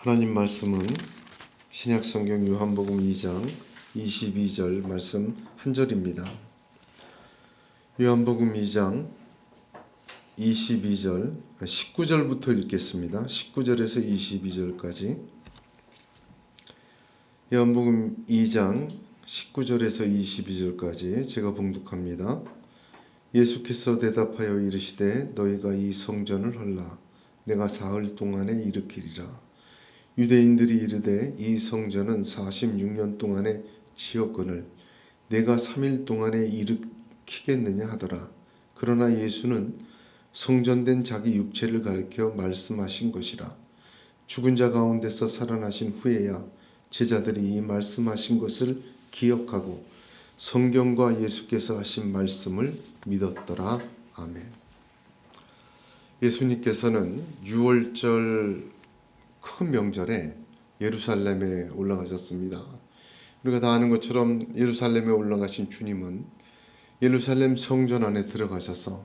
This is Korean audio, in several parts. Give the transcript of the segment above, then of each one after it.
하나님 말씀은 신약성경 요한복음 2장 22절 말씀 한 절입니다. 요한복음 2장 22절 19절부터 읽겠습니다. 19절에서 22절까지. 요한복음 2장 19절에서 22절까지 제가 봉독합니다. 예수께서 대답하여 이르시되 너희가 이 성전을 헐라 내가 사흘 동안에 일으키리라. 유대인들이 이르되 이 성전은 46년 동안에 지었거늘 내가 3일 동안에 일으키겠느냐 하더라. 그러나 예수는 성전된 자기 육체를 가리켜 말씀하신 것이라. 죽은 자 가운데서 살아나신 후에야 제자들이 이 말씀하신 것을 기억하고 성경과 예수께서 하신 말씀을 믿었더라. 아멘. 예수님께서는 6월절 큰 명절에 예루살렘에 올라가셨습니다. 우리가 다 아는 것처럼 예루살렘에 올라가신 주님은 예루살렘 성전 안에 들어가셔서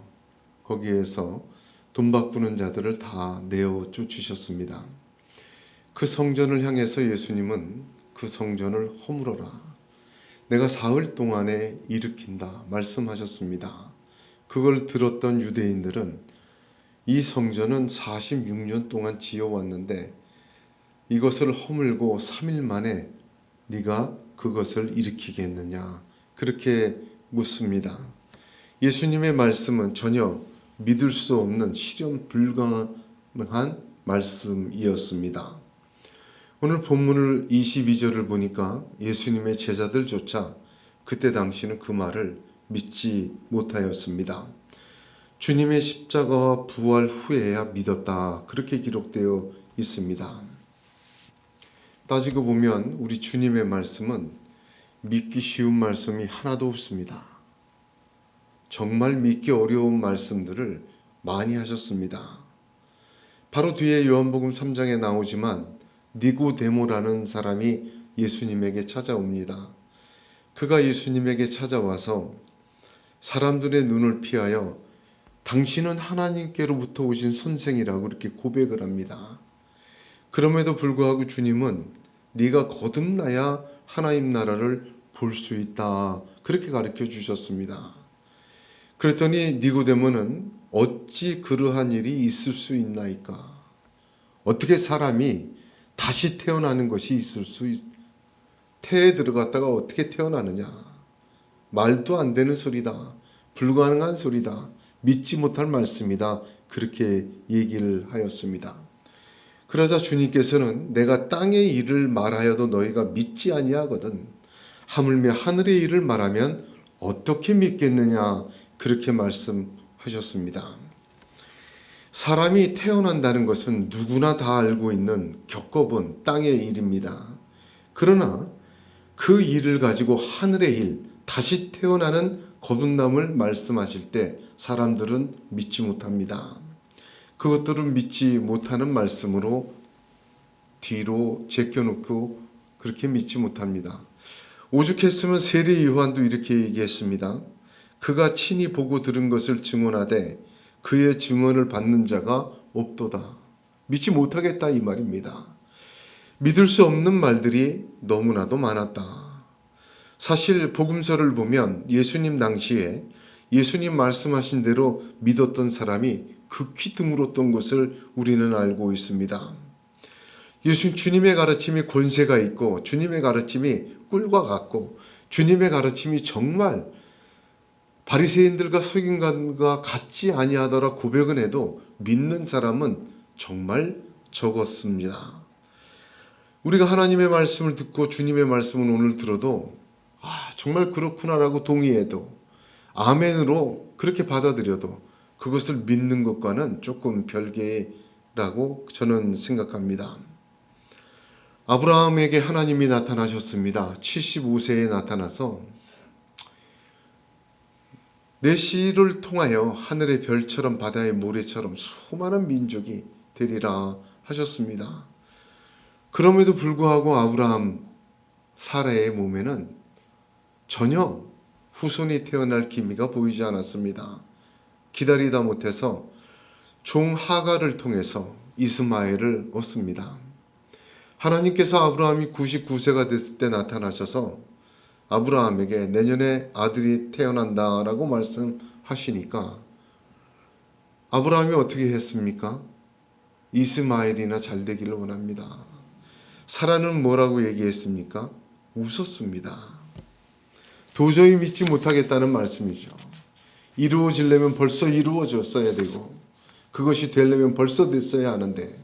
거기에서 돈 바꾸는 자들을 다 내어 쫓으셨습니다. 그 성전을 향해서 예수님은 그 성전을 허물어라. 내가 사흘 동안에 일으킨다 말씀하셨습니다. 그걸 들었던 유대인들은 이 성전은 46년 동안 지어왔는데 이것을 허물고 3일 만에 네가 그것을 일으키겠느냐 그렇게 묻습니다. 예수님의 말씀은 전혀 믿을 수 없는 실현 불가능한 말씀이었습니다. 오늘 본문을 22절을 보니까 예수님의 제자들조차 그때 당시는 그 말을 믿지 못하였습니다. 주님의 십자가와 부활 후에야 믿었다 그렇게 기록되어 있습니다. 따지고 보면 우리 주님의 말씀은 믿기 쉬운 말씀이 하나도 없습니다. 정말 믿기 어려운 말씀들을 많이 하셨습니다. 바로 뒤에 요한복음 3장에 나오지만 니고데모라는 사람이 예수님에게 찾아옵니다. 그가 예수님에게 찾아와서 사람들의 눈을 피하여 당신은 하나님께로부터 오신 선생이라고 이렇게 고백을 합니다. 그럼에도 불구하고 주님은 네가 거듭나야 하나님 나라를 볼 수 있다 그렇게 가르쳐 주셨습니다. 그랬더니 니고데모는 어찌 그러한 일이 있을 수 있나이까? 어떻게 사람이 다시 태어나는 것이 있을 수 태에 들어갔다가 어떻게 태어나느냐? 말도 안 되는 소리다. 불가능한 소리다. 믿지 못할 말씀이다. 그렇게 얘기를 하였습니다. 그러자 주님께서는 내가 땅의 일을 말하여도 너희가 믿지 아니하거든 하물며 하늘의 일을 말하면 어떻게 믿겠느냐 그렇게 말씀하셨습니다. 사람이 태어난다는 것은 누구나 다 알고 있는 겪어본 땅의 일입니다. 그러나 그 일을 가지고 하늘의 일, 다시 태어나는 거듭남을 말씀하실 때 사람들은 믿지 못합니다. 그것들은 믿지 못하는 말씀으로 뒤로 제껴놓고 그렇게 믿지 못합니다. 오죽했으면 세례 요한도 이렇게 얘기했습니다. 그가 친히 보고 들은 것을 증언하되 그의 증언을 받는 자가 없도다. 믿지 못하겠다 이 말입니다. 믿을 수 없는 말들이 너무나도 많았다. 사실 복음서를 보면 예수님 당시에 예수님 말씀하신 대로 믿었던 사람이 극히 드물었던 것을 우리는 알고 있습니다. 주님의 가르침이 권세가 있고 주님의 가르침이 꿀과 같고 주님의 가르침이 정말 바리새인들과 서기관과 같지 아니하더라 고백은 해도 믿는 사람은 정말 적었습니다. 우리가 하나님의 말씀을 듣고 주님의 말씀을 오늘 들어도 정말 그렇구나라고 동의해도 아멘으로 그렇게 받아들여도 그것을 믿는 것과는 조금 별개라고 저는 생각합니다. 아브라함에게 하나님이 나타나셨습니다. 75세에 나타나서 내 씨를 통하여 하늘의 별처럼 바다의 모래처럼 수많은 민족이 되리라 하셨습니다. 그럼에도 불구하고 아브라함 사라의 몸에는 전혀 후손이 태어날 기미가 보이지 않았습니다. 기다리다 못해서 종 하갈을 통해서 이스마엘을 얻습니다. 하나님께서 아브라함이 99세가 됐을 때 나타나셔서 아브라함에게 내년에 아들이 태어난다라고 말씀하시니까 아브라함이 어떻게 했습니까? 이스마엘이나 잘 되기를 원합니다. 사라는 뭐라고 얘기했습니까? 웃었습니다. 도저히 믿지 못하겠다는 말씀이죠. 이루어지려면 벌써 이루어졌어야 되고 그것이 되려면 벌써 됐어야 하는데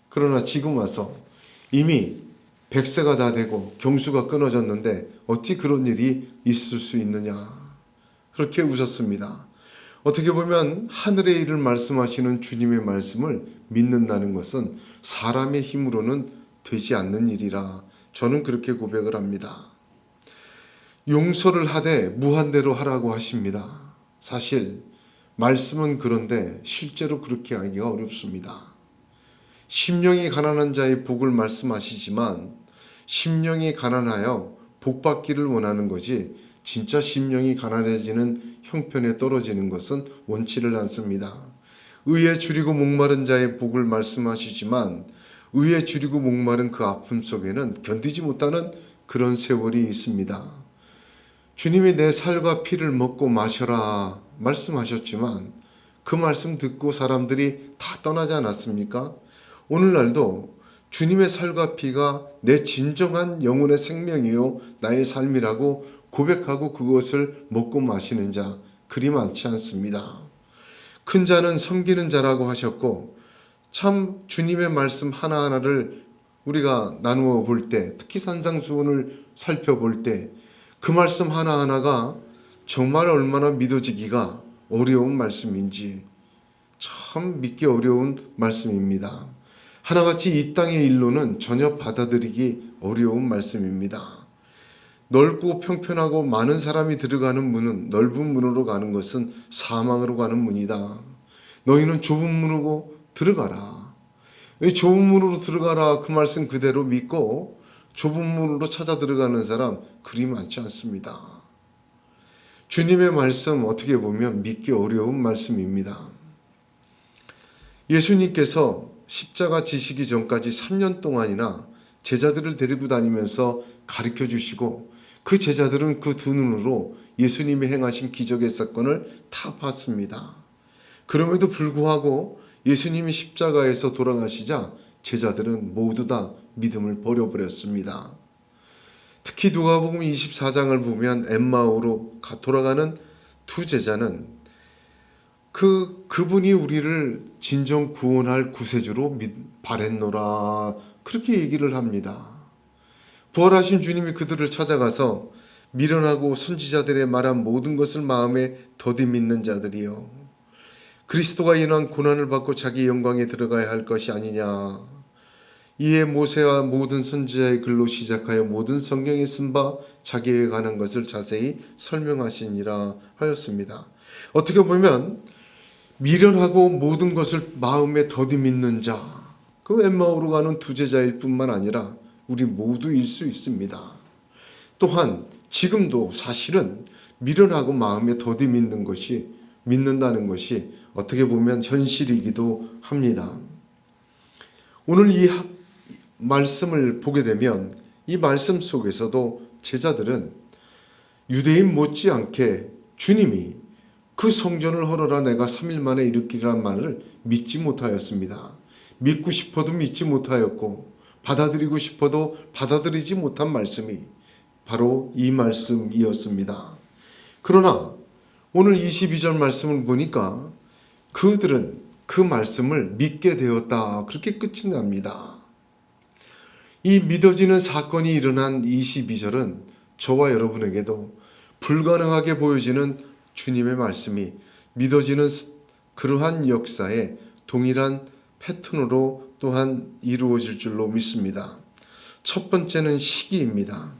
그러나 지금 와서 이미 100세가 다 되고 경수가 끊어졌는데 어찌 그런 일이 있을 수 있느냐. 그렇게 웃었습니다. 어떻게 보면 하늘의 일을 말씀하시는 주님의 말씀을 믿는다는 것은 사람의 힘으로는 되지 않는 일이라 저는 그렇게 고백을 합니다. 용서를 하되 무한대로 하라고 하십니다. 사실 말씀은 그런데 실제로 그렇게 하기가 어렵습니다. 심령이 가난한 자의 복을 말씀하시지만 심령이 가난하여 복 받기를 원하는 거지 진짜 심령이 가난해지는 형편에 떨어지는 것은 원치를 않습니다. 의에 줄이고 목마른 자의 복을 말씀하시지만 의에 줄이고 목마른 그 아픔 속에는 견디지 못하는 그런 세월이 있습니다. 주님이 내 살과 피를 먹고 마셔라 말씀하셨지만 그 말씀 듣고 사람들이 다 떠나지 않았습니까? 오늘날도 주님의 살과 피가 내 진정한 영혼의 생명이요 나의 삶이라고 고백하고 그것을 먹고 마시는 자 그리 많지 않습니다. 큰 자는 섬기는 자라고 하셨고 참 주님의 말씀 하나하나를 우리가 나누어 볼 때 특히 산상수훈을 살펴볼 때 그 말씀 하나하나가 정말 얼마나 믿어지기가 어려운 말씀인지 참 믿기 어려운 말씀입니다. 하나같이 이 땅의 일로는 전혀 받아들이기 어려운 말씀입니다. 넓고 평편하고 많은 사람이 들어가는 문은 넓은 문으로 가는 것은 사망으로 가는 문이다. 너희는 좁은 문으로 들어가라. 이 좁은 문으로 들어가라 그 말씀 그대로 믿고 좁은 문으로 찾아 들어가는 사람 그리 많지 않습니다. 주님의 말씀 어떻게 보면 믿기 어려운 말씀입니다. 예수님께서 십자가 지시기 전까지 3년 동안이나 제자들을 데리고 다니면서 가르쳐 주시고 그 제자들은 그 두 눈으로 예수님이 행하신 기적의 사건을 다 봤습니다. 그럼에도 불구하고 예수님이 십자가에서 돌아가시자 제자들은 모두 다 믿음을 버려버렸습니다. 특히 누가복음 24장을 보면 엠마오로 돌아가는 두 제자는 그분이 우리를 진정 구원할 구세주로 바랬노라 그렇게 얘기를 합니다. 부활하신 주님이 그들을 찾아가서 미련하고 선지자들의 말한 모든 것을 마음에 더디 믿는 자들이요 그리스도가 인한 고난을 받고 자기 영광에 들어가야 할 것이 아니냐. 이에 모세와 모든 선지자의 글로 시작하여 모든 성경에 쓴 바 자기에 관한 것을 자세히 설명하시니라 하였습니다. 어떻게 보면 미련하고 모든 것을 마음에 더디 믿는 자, 그 엠마오로 가는 두 제자일 뿐만 아니라 우리 모두일 수 있습니다. 또한 지금도 사실은 미련하고 마음에 더디 믿는다는 것이 어떻게 보면 현실이기도 합니다. 오늘 이 말씀을 보게 되면 이 말씀 속에서도 제자들은 유대인 못지않게 주님이 그 성전을 헐어라 내가 3일 만에 일으키리라는 말을 믿지 못하였습니다. 믿고 싶어도 믿지 못하였고 받아들이고 싶어도 받아들이지 못한 말씀이 바로 이 말씀이었습니다. 그러나 오늘 22절 말씀을 보니까 그들은 그 말씀을 믿게 되었다. 그렇게 끝이 납니다. 이 믿어지는 사건이 일어난 22절은 저와 여러분에게도 불가능하게 보여지는 주님의 말씀이 믿어지는 그러한 역사에 동일한 패턴으로 또한 이루어질 줄로 믿습니다. 첫 번째는 시기입니다.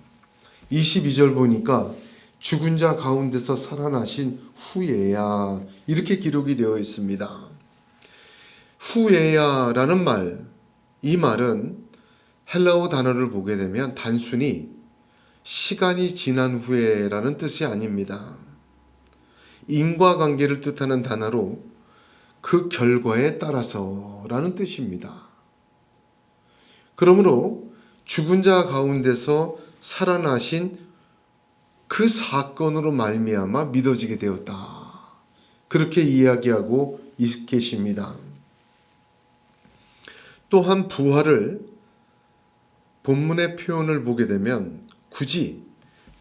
22절 보니까 죽은 자 가운데서 살아나신 후에야 이렇게 기록이 되어 있습니다. 후에야라는 말, 이 말은 헬라어 단어를 보게 되면 단순히 시간이 지난 후에라는 뜻이 아닙니다. 인과관계를 뜻하는 단어로 그 결과에 따라서라는 뜻입니다. 그러므로 죽은 자 가운데서 살아나신 그 사건으로 말미암아 믿어지게 되었다. 그렇게 이야기하고 계십니다. 또한 부활을 본문의 표현을 보게 되면 굳이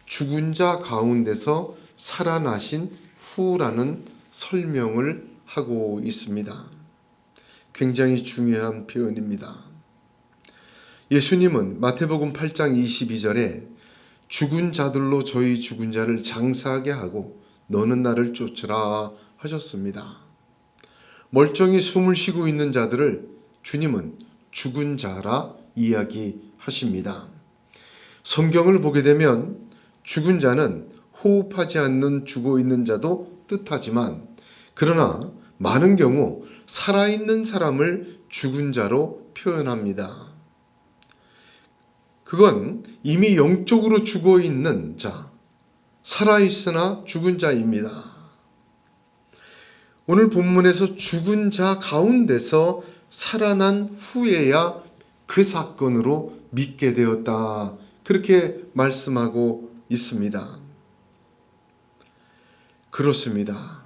죽은 자 가운데서 살아나신 후라는 설명을 하고 있습니다. 굉장히 중요한 표현입니다. 예수님은 마태복음 8장 22절에 죽은 자들로 저희 죽은 자를 장사하게 하고 너는 나를 쫓으라 하셨습니다. 멀쩡히 숨을 쉬고 있는 자들을 주님은 죽은 자라 이야기하십니다. 성경을 보게 되면 죽은 자는 호흡하지 않는 죽어 있는 자도 뜻하지만 그러나 많은 경우 살아있는 사람을 죽은 자로 표현합니다. 그건 이미 영적으로 죽어 있는 자, 살아있으나 죽은 자입니다. 오늘 본문에서 죽은 자 가운데서 살아난 후에야 그 사건으로 믿게 되었다. 그렇게 말씀하고 있습니다. 그렇습니다.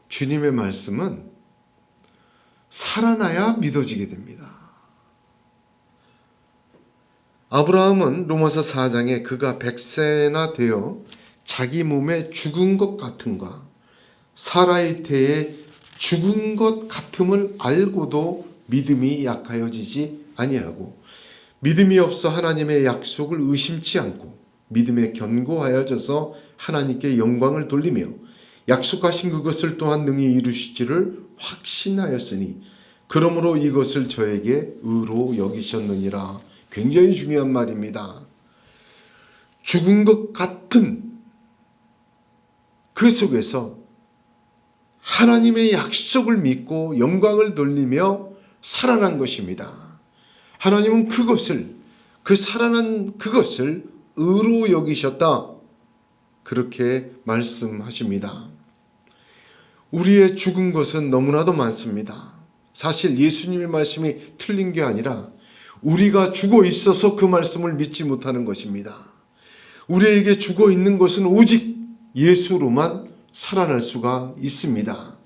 주님의 말씀은 살아나야 믿어지게 됩니다. 아브라함은 로마서 4장에 그가 100세나 되어 자기 몸에 죽은 것 같음과 사라의 태에 죽은 것 같음을 알고도 믿음이 약하여지지 아니하고 믿음이 없어 하나님의 약속을 의심치 않고 믿음에 견고하여져서 하나님께 영광을 돌리며 약속하신 그것을 또한 능히 이루시지를 확신하였으니 그러므로 이것을 저에게 의로 여기셨느니라. 굉장히 중요한 말입니다. 죽은 것 같은 그 속에서 하나님의 약속을 믿고 영광을 돌리며 살아난 것입니다. 하나님은 그것을, 그 살아난 그것을 의로 여기셨다. 그렇게 말씀하십니다. 우리의 죽은 것은 너무나도 많습니다. 사실 예수님의 말씀이 틀린 게 아니라 우리가 죽어 있어서 그 말씀을 믿지 못하는 것입니다. 우리에게 죽어 있는 것은 오직 예수로만 살아날 수가 있습니다.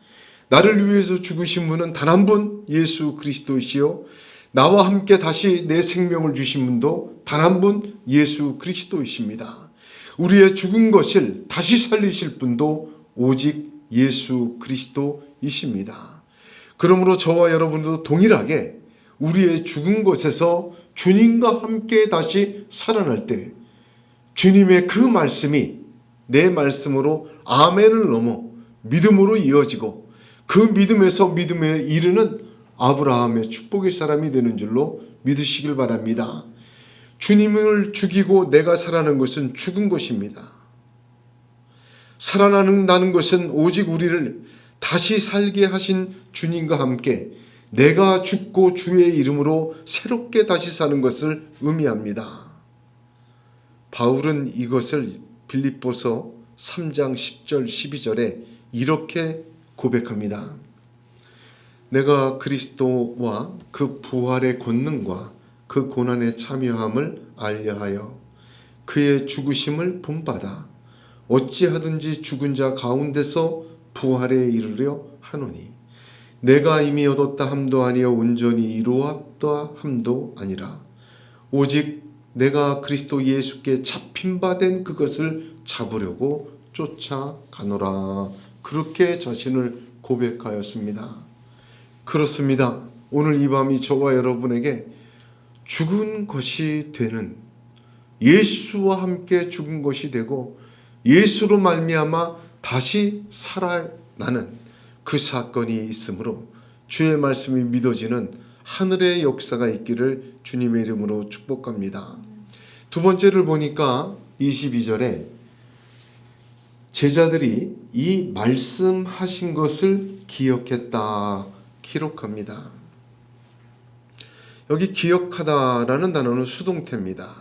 나를 위해서 죽으신 분은 단 한 분 예수 그리스도이시요 나와 함께 다시 내 생명을 주신 분도 단 한 분 예수 그리스도이십니다. 우리의 죽은 것을 다시 살리실 분도 오직 예수 그리스도이십니다. 그러므로 저와 여러분도 동일하게 우리의 죽은 것에서 주님과 함께 다시 살아날 때 주님의 그 말씀이 내 말씀으로 아멘을 넘어 믿음으로 이어지고 그 믿음에서 믿음에 이르는 아브라함의 축복의 사람이 되는 줄로 믿으시길 바랍니다. 주님을 죽이고 내가 살아나는 것은 죽은 것입니다. 살아나는 것은 오직 우리를 다시 살게 하신 주님과 함께 내가 죽고 주의 이름으로 새롭게 다시 사는 것을 의미합니다. 바울은 이것을 빌립보서 3장 10절 12절에 이렇게 고백합니다. 내가 그리스도와 그 부활의 권능과 그 고난에 참여함을 알려하여 그의 죽으심을 본받아 어찌하든지 죽은 자 가운데서 부활에 이르려 하노니 내가 이미 얻었다 함도 아니요 온전히 이루었다 함도 아니라 오직 내가 그리스도 예수께 잡힌 바 된 그것을 잡으려고 쫓아가노라. 그렇게 자신을 고백하였습니다. 그렇습니다. 오늘 이 밤이 저와 여러분에게 죽은 것이 되는 예수와 함께 죽은 것이 되고 예수로 말미암아 다시 살아나는 그 사건이 있으므로 주의 말씀이 믿어지는 하늘의 역사가 있기를 주님의 이름으로 축복합니다. 두 번째를 보니까 22절에 제자들이 이 말씀하신 것을 기억했다 기록합니다. 여기 기억하다라는 단어는 수동태입니다.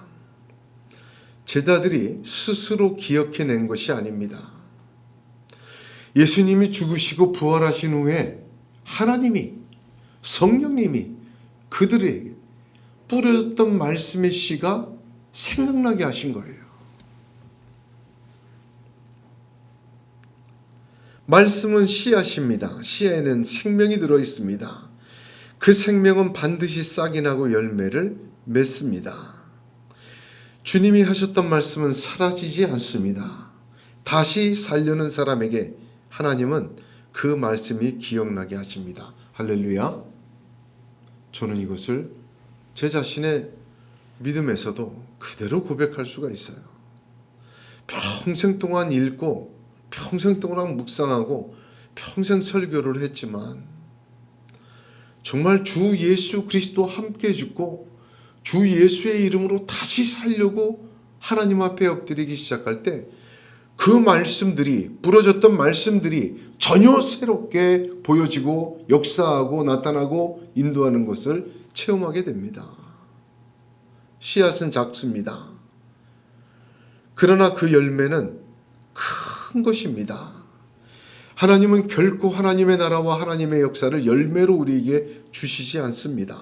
제자들이 스스로 기억해낸 것이 아닙니다. 예수님이 죽으시고 부활하신 후에 하나님이 성령님이 그들에게 뿌려졌던 말씀의 씨가 생각나게 하신 거예요. 말씀은 씨앗입니다. 씨에는 생명이 들어 있습니다. 그 생명은 반드시 싹이 나고 열매를 맺습니다. 주님이 하셨던 말씀은 사라지지 않습니다. 다시 살려는 사람에게 하나님은 그 말씀이 기억나게 하십니다. 할렐루야. 저는 이것을 제 자신의 믿음에서도 그대로 고백할 수가 있어요. 평생 동안 읽고 평생 동안 묵상하고 평생 설교를 했지만 정말 주 예수 그리스도 함께 죽고 주 예수의 이름으로 다시 살려고 하나님 앞에 엎드리기 시작할 때 그 말씀들이, 부러졌던 말씀들이 전혀 새롭게 보여지고 역사하고 나타나고 인도하는 것을 체험하게 됩니다. 씨앗은 작습니다. 그러나 그 열매는 큰 것입니다. 하나님은 결코 하나님의 나라와 하나님의 역사를 열매로 우리에게 주시지 않습니다.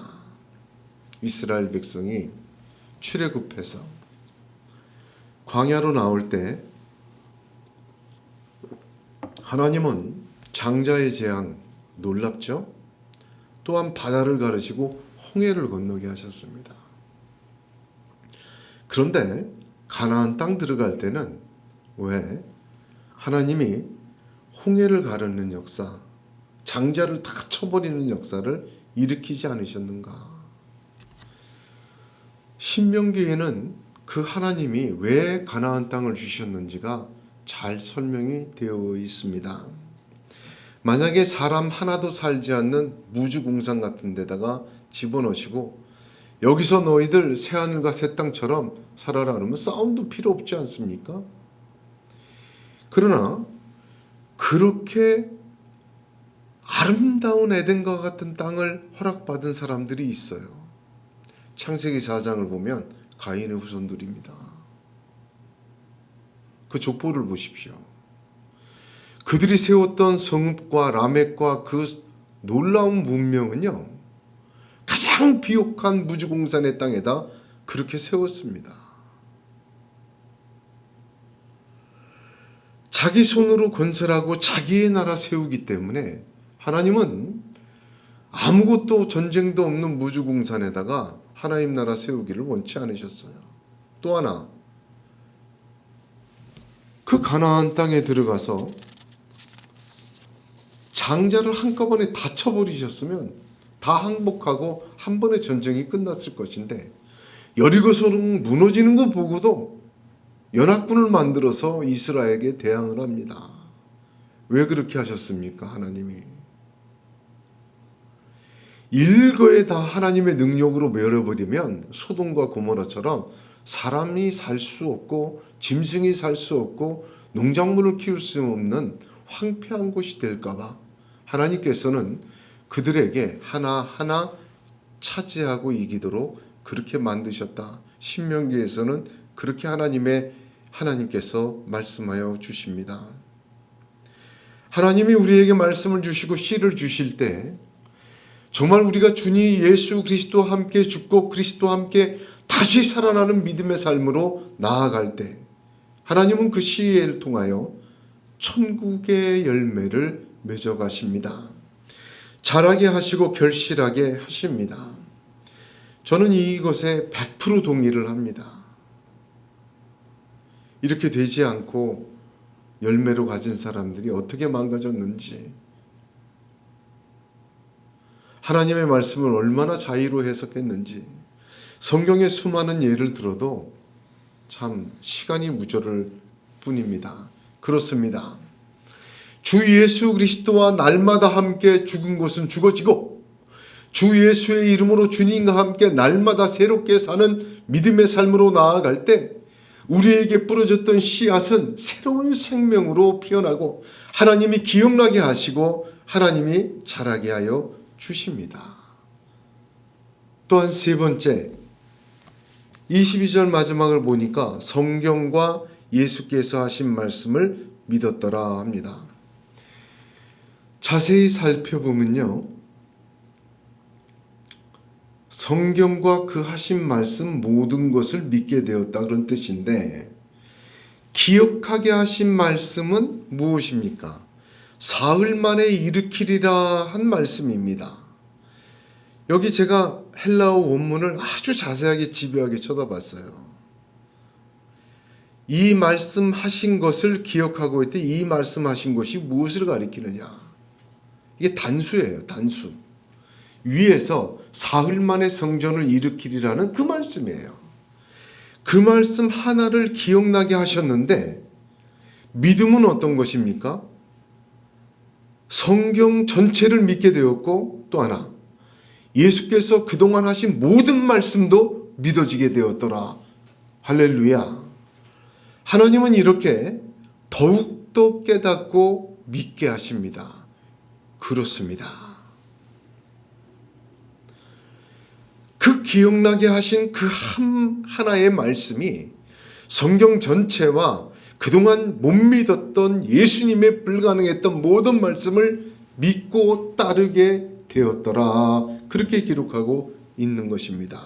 이스라엘 백성이 출애굽해서 광야로 나올 때 하나님은 장자의 재앙 놀랍죠? 또한 바다를 가르시고 홍해를 건너게 하셨습니다. 그런데 가나안 땅 들어갈 때는 왜 하나님이 홍해를 가르는 역사, 장자를 다 쳐버리는 역사를 일으키지 않으셨는가? 신명기에는 그 하나님이 왜 가나안 땅을 주셨는지가 잘 설명이 되어 있습니다. 만약에 사람 하나도 살지 않는 무주공산 같은 데다가 집어넣으시고 여기서 너희들 새하늘과 새 땅처럼 살아라 그러면 싸움도 필요 없지 않습니까? 그러나 그렇게 아름다운 에덴과 같은 땅을 허락받은 사람들이 있어요. 창세기 4장을 보면 가인의 후손들입니다. 그 족보를 보십시오. 그들이 세웠던 성읍과 라멕과 그 놀라운 문명은요, 가장 비옥한 무주공산의 땅에다 그렇게 세웠습니다. 자기 손으로 건설하고 자기의 나라 세우기 때문에 하나님은 아무것도 전쟁도 없는 무주공산에다가 하나님 나라 세우기를 원치 않으셨어요. 또 하나, 그 가나안 땅에 들어가서 장자를 한꺼번에 다 쳐버리셨으면 다 항복하고 한 번의 전쟁이 끝났을 것인데 여리고성은 무너지는 거 보고도 연합군을 만들어서 이스라엘에게 대항을 합니다. 왜 그렇게 하셨습니까? 하나님이 일거에 다 하나님의 능력으로 멸해버리면 소돔과 고모라처럼 사람이 살 수 없고 짐승이 살 수 없고 농작물을 키울 수 없는 황폐한 곳이 될까봐 하나님께서는 그들에게 하나하나 차지하고 이기도록 그렇게 만드셨다. 신명기에서는 그렇게 하나님께서 말씀하여 주십니다. 하나님이 우리에게 말씀을 주시고 씨를 주실 때 정말 우리가 주님 예수 그리스도와 함께 죽고 그리스도와 함께 다시 살아나는 믿음의 삶으로 나아갈 때 하나님은 그 씨를 통하여 천국의 열매를 맺어가십니다. 자라게 하시고 결실하게 하십니다. 저는 이것에 100% 동의를 합니다. 이렇게 되지 않고 열매로 가진 사람들이 어떻게 망가졌는지, 하나님의 말씀을 얼마나 자의로 해석했는지 성경의 수많은 예를 들어도 참 시간이 모자랄 뿐입니다. 그렇습니다. 주 예수 그리스도와 날마다 함께 죽은 것은 죽어지고 주 예수의 이름으로 주님과 함께 날마다 새롭게 사는 믿음의 삶으로 나아갈 때 우리에게 뿌려졌던 씨앗은 새로운 생명으로 피어나고 하나님이 기억나게 하시고 하나님이 자라게 하여 주십니다. 또한 세 번째, 22절 마지막을 보니까 성경과 예수께서 하신 말씀을 믿었더라 합니다. 자세히 살펴보면요, 성경과 그 하신 말씀 모든 것을 믿게 되었다 그런 뜻인데, 기억하게 하신 말씀은 무엇입니까? 사흘 만에 일으키리라 한 말씀입니다. 여기 제가 헬라어 원문을 아주 자세하게 집요하게 쳐다봤어요. 이 말씀하신 것을 기억하고 있되 이 말씀하신 것이 무엇을 가리키느냐? 이게 단수예요. 단수. 위에서 사흘 만에 성전을 일으키리라는 그 말씀이에요. 그 말씀 하나를 기억나게 하셨는데, 믿음은 어떤 것입니까? 성경 전체를 믿게 되었고, 또 하나, 예수께서 그동안 하신 모든 말씀도 믿어지게 되었더라. 할렐루야. 하나님은 이렇게 더욱더 깨닫고 믿게 하십니다. 그렇습니다. 그 기억나게 하신 그 하나의 말씀이 성경 전체와 그동안 못 믿었던 예수님의 불가능했던 모든 말씀을 믿고 따르게 되었더라. 그렇게 기록하고 있는 것입니다.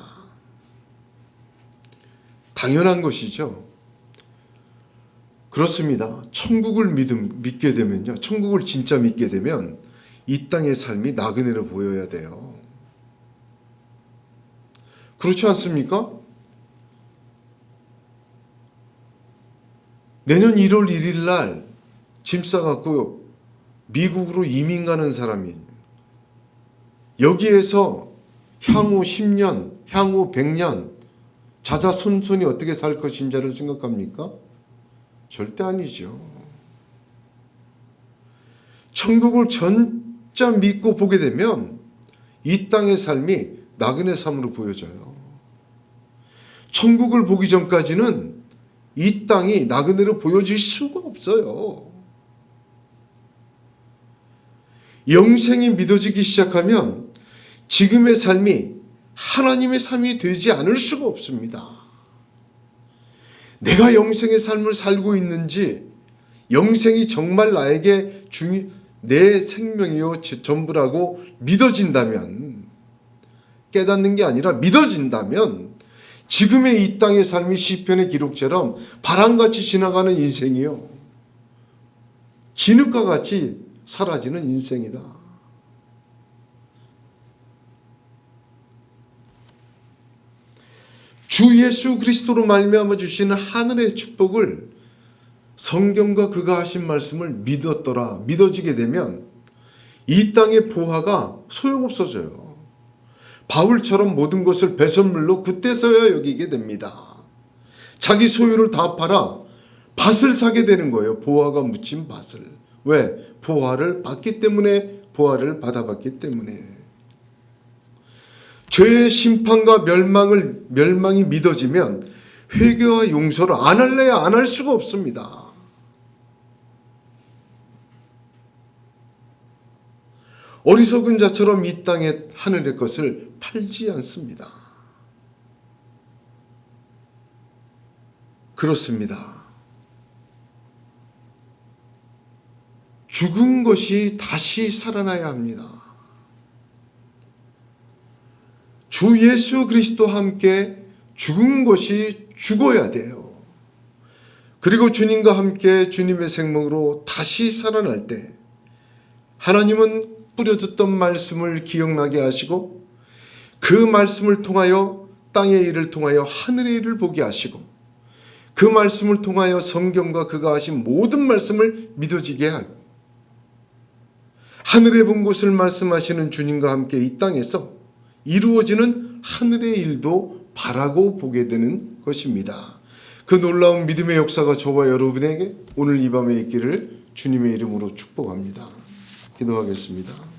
당연한 것이죠. 그렇습니다. 천국을 믿게 되면요. 천국을 진짜 믿게 되면 이 땅의 삶이 나그네로 보여야 돼요. 그렇지 않습니까? 내년 1월 1일 날 짐 싸갖고 미국으로 이민 가는 사람이 여기에서 향후 10년, 향후 100년 자자손손이 어떻게 살 것인지를 생각합니까? 절대 아니죠. 천국을 진짜 믿고 보게 되면 이 땅의 삶이 나그네 삶으로 보여져요. 천국을 보기 전까지는 이 땅이 나그네로 보여질 수가 없어요. 영생이 믿어지기 시작하면 지금의 삶이 하나님의 삶이 되지 않을 수가 없습니다. 내가 영생의 삶을 살고 있는지, 영생이 정말 나에게 내 생명이요 전부라고 믿어진다면, 깨닫는 게 아니라 믿어진다면 지금의 이 땅의 삶이 시편의 기록처럼 바람같이 지나가는 인생이요, 진흙과 같이 사라지는 인생이다. 주 예수 그리스도로 말미암아 주시는 하늘의 축복을, 성경과 그가 하신 말씀을 믿어지게 되면 이 땅의 보화가 소용없어져요. 바울처럼 모든 것을 배설물로 그때서야 여기게 됩니다. 자기 소유를 다 팔아 밭을 사게 되는 거예요. 보화가 묻힌 밭을. 왜? 보화를 받기 때문에, 보화를 받아봤기 때문에. 죄의 심판과 멸망이 믿어지면 회개와 용서를 안 할래야 안 할 수가 없습니다. 어리석은 자처럼 이 땅의 하늘의 것을 팔지 않습니다. 그렇습니다. 죽은 것이 다시 살아나야 합니다. 주 예수 그리스도와 함께 죽은 것이 죽어야 돼요. 그리고 주님과 함께 주님의 생명으로 다시 살아날 때 하나님은 뿌려졌던 말씀을 기억나게 하시고, 그 말씀을 통하여 땅의 일을 통하여 하늘의 일을 보게 하시고, 그 말씀을 통하여 성경과 그가 하신 모든 말씀을 믿어지게 하고, 하늘에 본 것을 말씀하시는 주님과 함께 이 땅에서 이루어지는 하늘의 일도 바라고 보게 되는 것입니다. 그 놀라운 믿음의 역사가 저와 여러분에게 오늘 이 밤에 있기를 주님의 이름으로 축복합니다. 기도하겠습니다.